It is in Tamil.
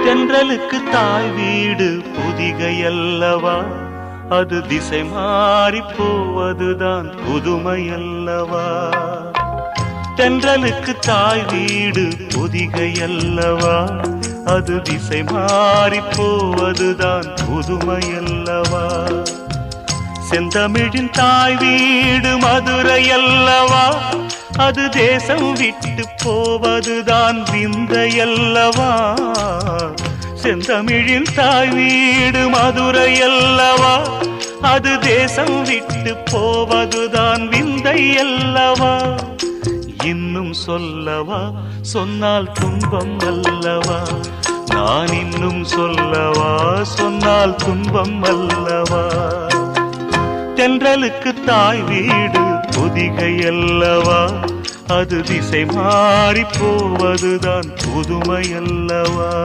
தென்றலுக்கு தாய் வீடு பொதிகை அல்லவா, அது திசை மாறி போவதுதான் புதுமை அல்லவா. தென்றலுக்கு தாய் வீடு பொதிகை அல்லவா, அது திசை மாறி போவதுதான் புதுமை அல்லவா. செந்தமிழின் தாய் வீடு மதுரை அல்லவா, அது தேசம் விட்டு போவதுதான் விந்தை அல்லவா. செந்தமிழின் தாய் வீடு மதுரை அல்லவா, அது தேசம் விட்டு போவதுதான் விந்தை அல்லவா. இன்னும் சொல்லவா, சொன்னால் துன்பம் அல்லவா. நான் இன்னும் சொல்லவா, சொன்னால் துன்பம் அல்லவா. தென்றலுக்கு தாய் வீடு பொதிகை அல்லவா, அது திசை மாறி போவதுதான் புதுமை அல்லவா.